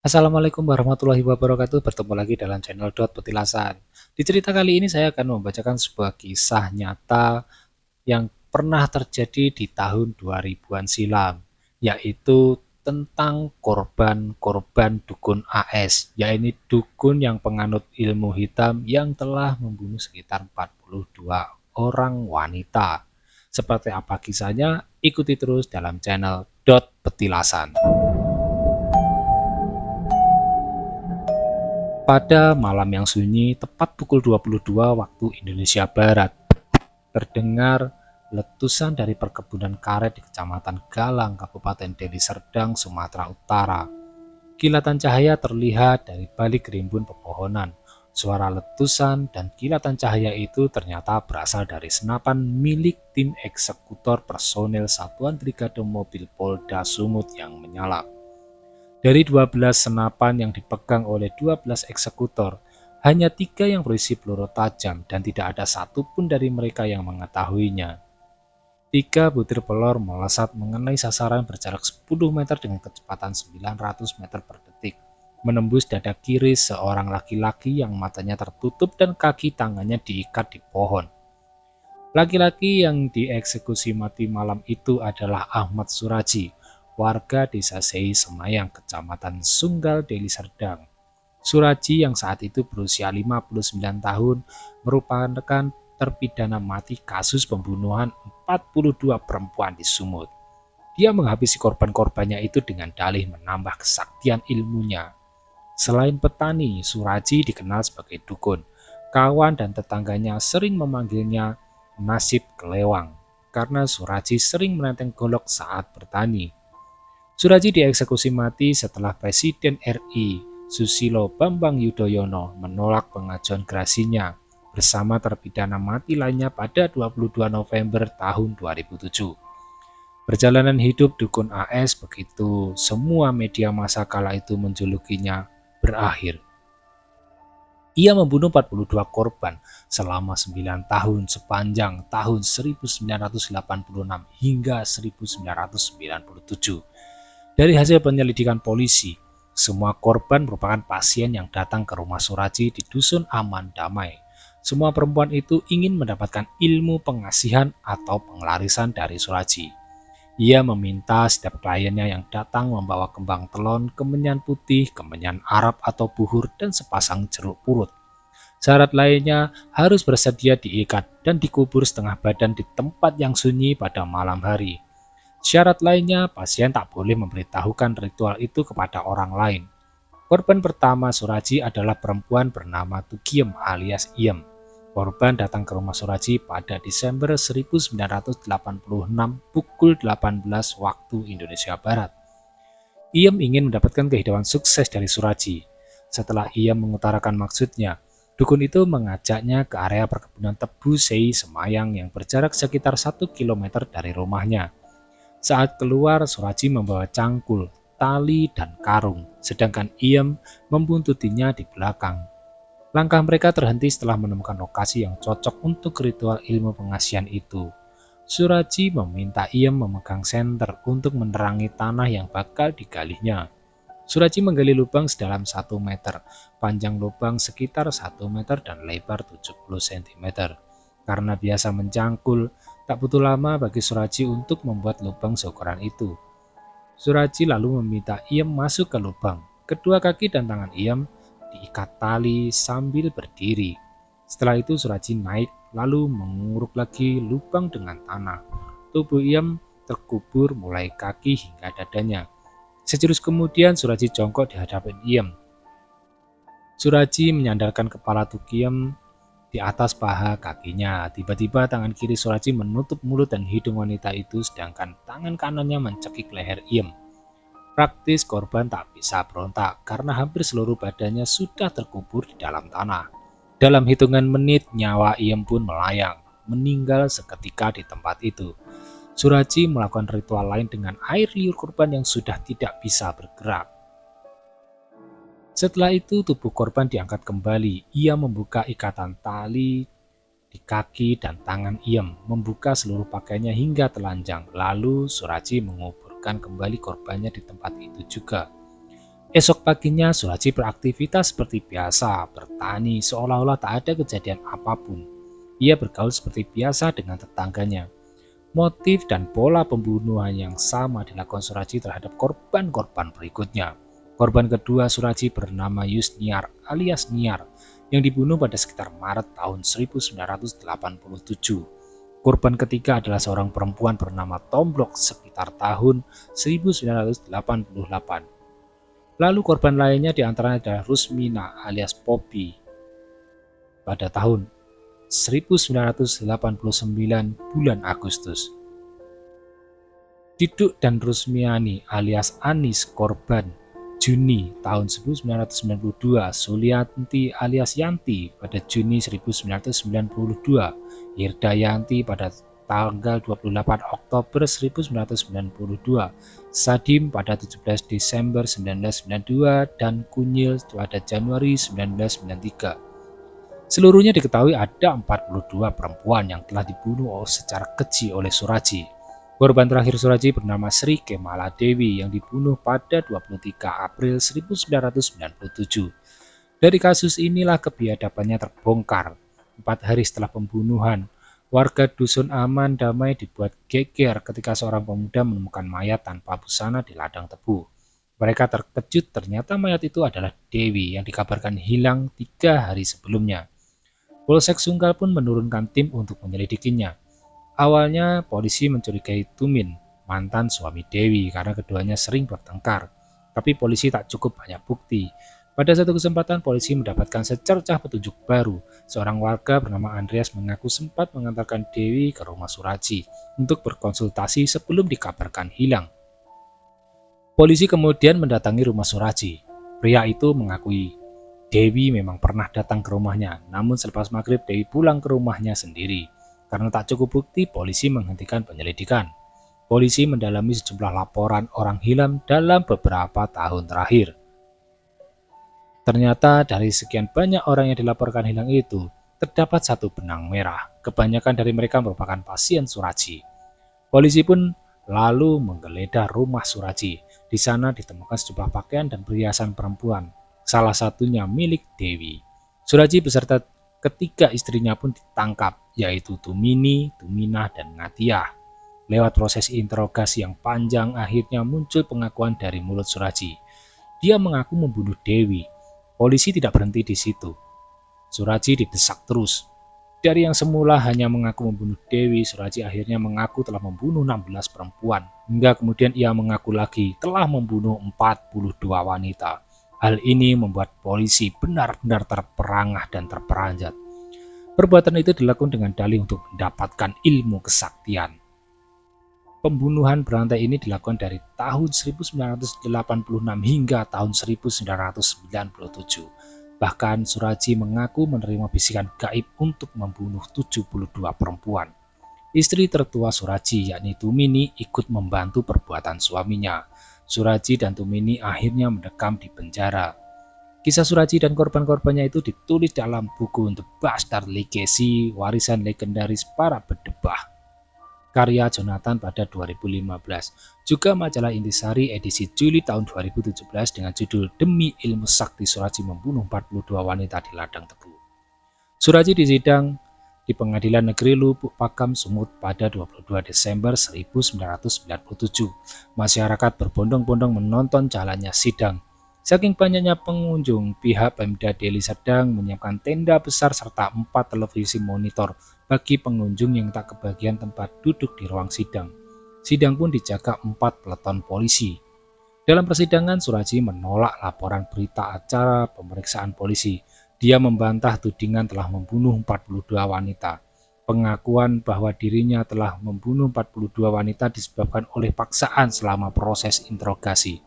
Assalamualaikum warahmatullahi wabarakatuh. Bertemu lagi dalam channel Petilasan. Di cerita kali ini saya akan membacakan sebuah kisah nyata yang pernah terjadi di tahun 2000-an silam, yaitu tentang korban-korban dukun AS, yaitu dukun yang penganut ilmu hitam yang telah membunuh sekitar 42 orang wanita. Seperti apa kisahnya? Ikuti terus dalam channel Petilasan. Pada malam yang sunyi, tepat pukul 22 waktu Indonesia Barat, terdengar letusan dari perkebunan karet di Kecamatan Galang, Kabupaten Deli Serdang, Sumatera Utara. Kilatan cahaya terlihat dari balik rimbun pepohonan. Suara letusan dan kilatan cahaya itu ternyata berasal dari senapan milik tim eksekutor personel Satuan Brigade Mobil Polda Sumut yang menyala. Dari 12 senapan yang dipegang oleh 12 eksekutor, hanya 3 yang berisi peluru tajam dan tidak ada satupun dari mereka yang mengetahuinya. 3 butir pelor melesat mengenai sasaran berjarak 10 meter dengan kecepatan 900 meter per detik, menembus dada kiri seorang laki-laki yang matanya tertutup dan kaki tangannya diikat di pohon. Laki-laki yang dieksekusi mati malam itu adalah Ahmad Suraji, warga desa Sei Semayang, Kecamatan Sunggal, Deli Serdang. Suraji yang saat itu berusia 59 tahun merupakan terpidana mati kasus pembunuhan 42 perempuan di Sumut. Dia menghabisi korban-korbannya itu dengan dalih menambah kesaktian ilmunya. Selain petani, Suraji dikenal sebagai dukun. Kawan dan tetangganya sering memanggilnya Nasib Kelewang karena Suraji sering menenteng golok saat bertani. Suraji dieksekusi mati setelah Presiden RI Susilo Bambang Yudhoyono menolak pengajuan gerasinya bersama terpidana mati lainnya pada 22 November tahun 2007. Perjalanan hidup dukun AS begitu semua media massa kala itu menjulukinya berakhir. Ia membunuh 42 korban selama 9 tahun sepanjang tahun 1986 hingga 1997. Dari hasil penyelidikan polisi, semua korban merupakan pasien yang datang ke rumah Suraji di Dusun Aman Damai. Semua perempuan itu ingin mendapatkan ilmu pengasihan atau penglarisan dari Suraji. Ia meminta setiap kliennya yang datang membawa kembang telon, kemenyan putih, kemenyan Arab atau buhur, dan sepasang jeruk purut. Syarat lainnya harus bersedia diikat dan dikubur setengah badan di tempat yang sunyi pada malam hari. Syarat lainnya, pasien tak boleh memberitahukan ritual itu kepada orang lain. Korban pertama Suraji adalah perempuan bernama Tugiem alias Iem. Korban datang ke rumah Suraji pada Desember 1986 pukul 18 waktu Indonesia Barat. Iem ingin mendapatkan kehidupan sukses dari Suraji. Setelah Iem mengutarakan maksudnya, dukun itu mengajaknya ke area perkebunan tebu Sei Semayang yang berjarak sekitar 1 km dari rumahnya. Saat keluar, Suraji membawa cangkul, tali, dan karung, sedangkan Iem membuntutinya di belakang. Langkah mereka terhenti setelah menemukan lokasi yang cocok untuk ritual ilmu pengasihan itu. Suraji meminta Iem memegang senter untuk menerangi tanah yang bakal digalinya. Suraji menggali lubang sedalam 1 meter, panjang lubang sekitar 1 meter dan lebar 70 cm. Karena biasa mencangkul, tak butuh lama bagi Suraji untuk membuat lubang seukuran itu. Suraji lalu meminta Iem masuk ke lubang. Kedua kaki dan tangan Iem diikat tali sambil berdiri. Setelah itu Suraji naik lalu menguruk lagi lubang dengan tanah. Tubuh Iem terkubur mulai kaki hingga dadanya. Sejurus kemudian Suraji jongkok di hadapan Iem. Suraji menyandarkan kepala Tugiem di atas paha kakinya. Tiba-tiba tangan kiri Suraji menutup mulut dan hidung wanita itu sedangkan tangan kanannya mencekik leher Iem. Praktis korban tak bisa berontak karena hampir seluruh badannya sudah terkubur di dalam tanah. Dalam hitungan menit nyawa Iem pun melayang, meninggal seketika di tempat itu. Suraji melakukan ritual lain dengan air liur korban yang sudah tidak bisa bergerak. Setelah itu tubuh korban diangkat kembali. Ia membuka ikatan tali di kaki dan tangan Iem, membuka seluruh pakaiannya hingga telanjang. Lalu Suraji menguburkan kembali korbannya di tempat itu juga. Esok paginya Suraji beraktivitas seperti biasa, bertani seolah-olah tak ada kejadian apapun. Ia bergaul seperti biasa dengan tetangganya. Motif dan pola pembunuhan yang sama dilakukan Suraji terhadap korban-korban berikutnya. Korban kedua Suraji bernama Yusniar alias Niar yang dibunuh pada sekitar Maret tahun 1987. Korban ketiga adalah seorang perempuan bernama Tomblok sekitar tahun 1988. Lalu korban lainnya diantaranya adalah Rusmina alias Poppy pada tahun 1989 bulan Agustus. Diduk dan Rusmiani alias Anis korban Juni tahun 1992, Sulianti alias Yanti pada Juni 1992, Hirdayanti pada tanggal 28 Oktober 1992, Sadim pada 17 Desember 1992, dan Kunyil pada Januari 1993. Seluruhnya diketahui ada 42 perempuan yang telah dibunuh secara keji oleh Suraji. Korban terakhir Suraji bernama Sri Kemala Dewi yang dibunuh pada 23 April 1997. Dari kasus inilah kebiadabannya terbongkar. 4 hari setelah pembunuhan, warga dusun aman damai dibuat geger ketika seorang pemuda menemukan mayat tanpa busana di ladang tebu. Mereka terkejut ternyata mayat itu adalah Dewi yang dikabarkan hilang 3 hari sebelumnya. Polsek Sunggal pun menurunkan tim untuk menyelidikinya. Awalnya polisi mencurigai Tumin, mantan suami Dewi, karena keduanya sering bertengkar. Tapi polisi tak cukup banyak bukti. Pada satu kesempatan polisi mendapatkan secercah petunjuk baru. Seorang warga bernama Andreas mengaku sempat mengantarkan Dewi ke rumah Suraji untuk berkonsultasi sebelum dikabarkan hilang. Polisi kemudian mendatangi rumah Suraji. Pria itu mengakui Dewi memang pernah datang ke rumahnya, namun selepas maghrib Dewi pulang ke rumahnya sendiri. Karena tak cukup bukti, polisi menghentikan penyelidikan. Polisi mendalami sejumlah laporan orang hilang dalam beberapa tahun terakhir. Ternyata dari sekian banyak orang yang dilaporkan hilang itu, terdapat satu benang merah. Kebanyakan dari mereka merupakan pasien Suraji. Polisi pun lalu menggeledah rumah Suraji. Di sana ditemukan sejumlah pakaian dan perhiasan perempuan, salah satunya milik Dewi. Suraji beserta ketiga istrinya pun ditangkap, yaitu Tumini, Tuminah, dan Ngatiah. Lewat proses interogasi yang panjang, akhirnya muncul pengakuan dari mulut Suraji. Dia mengaku membunuh Dewi. Polisi tidak berhenti di situ. Suraji didesak terus. Dari yang semula hanya mengaku membunuh Dewi, Suraji akhirnya mengaku telah membunuh 16 perempuan. Hingga kemudian ia mengaku lagi telah membunuh 42 wanita. Hal ini membuat polisi benar-benar terperangah dan terperanjat. Perbuatan itu dilakukan dengan dalih untuk mendapatkan ilmu kesaktian. Pembunuhan berantai ini dilakukan dari tahun 1986 hingga tahun 1997. Bahkan Suraji mengaku menerima bisikan gaib untuk membunuh 72 perempuan. Istri tertua Suraji yakni Tumini ikut membantu perbuatan suaminya. Suraji dan Tumini akhirnya mendekam di penjara. Kisah Suraji dan korban-korbannya itu ditulis dalam buku The Bastard Legacy, warisan legendaris para bedebah, karya Jonathan pada 2015. Juga majalah Intisari edisi Juli tahun 2017 dengan judul Demi Ilmu Sakti Suraji Membunuh 42 Wanita di Ladang Tebu. Suraji disidang di Pengadilan Negeri Lubuk Pakam, Sumut pada 22 Desember 1997. Masyarakat berbondong-bondong menonton jalannya sidang. Saking banyaknya pengunjung, pihak Pemda Deli Serdang menyiapkan tenda besar serta 4 televisi monitor bagi pengunjung yang tak kebagian tempat duduk di ruang sidang. Sidang pun dijaga 4 peleton polisi. Dalam persidangan, Suraji menolak laporan berita acara pemeriksaan polisi. Dia membantah tudingan telah membunuh 42 wanita. Pengakuan bahwa dirinya telah membunuh 42 wanita disebabkan oleh paksaan selama proses interogasi.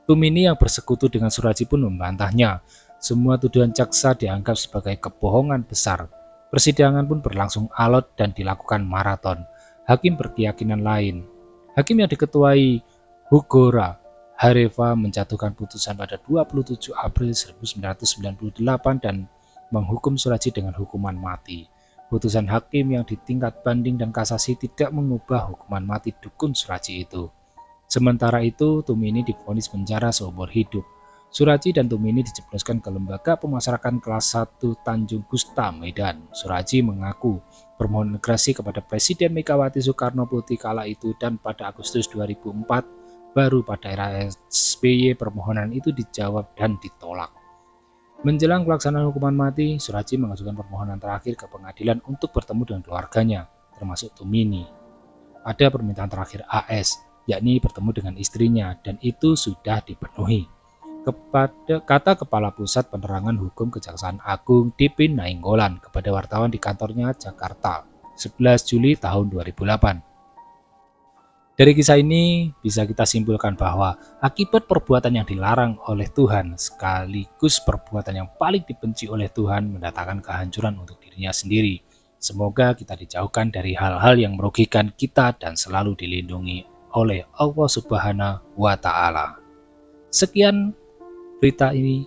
Tumini yang bersekutu dengan Suraji pun membantahnya. Semua tuduhan jaksa dianggap sebagai kebohongan besar. Persidangan pun berlangsung alot dan dilakukan maraton. Hakim berkeyakinan lain. Hakim yang diketuai Hugora Hareva menjatuhkan putusan pada 27 April 1998 dan menghukum Suraji dengan hukuman mati. Putusan hakim yang di tingkat banding dan kasasi tidak mengubah hukuman mati dukun Suraji itu. Sementara itu, Tumini divonis penjara seumur hidup. Suraji dan Tumini dijebloskan ke lembaga pemasarakan kelas 1 Tanjung Gusta, Medan. Suraji mengaku bermohon gerasi kepada Presiden Megawati Soekarno Putri kala itu dan pada Agustus 2004 baru pada era SBY permohonan itu dijawab dan ditolak. Menjelang pelaksanaan hukuman mati, Suraji mengajukan permohonan terakhir ke pengadilan untuk bertemu dengan keluarganya, termasuk Tumini. Ada permintaan terakhir AS, yakni bertemu dengan istrinya, dan itu sudah dipenuhi. Kata Kepala Pusat Penerangan Hukum Kejaksaan Agung Dipin Nainggolan kepada wartawan di kantornya Jakarta 11 Juli tahun 2008. Dari kisah ini bisa kita simpulkan bahwa akibat perbuatan yang dilarang oleh Tuhan sekaligus perbuatan yang paling dibenci oleh Tuhan mendatangkan kehancuran untuk dirinya sendiri. Semoga kita dijauhkan dari hal-hal yang merugikan kita dan selalu dilindungi oleh Allah Subhanahu wa Ta'ala. Sekian berita ini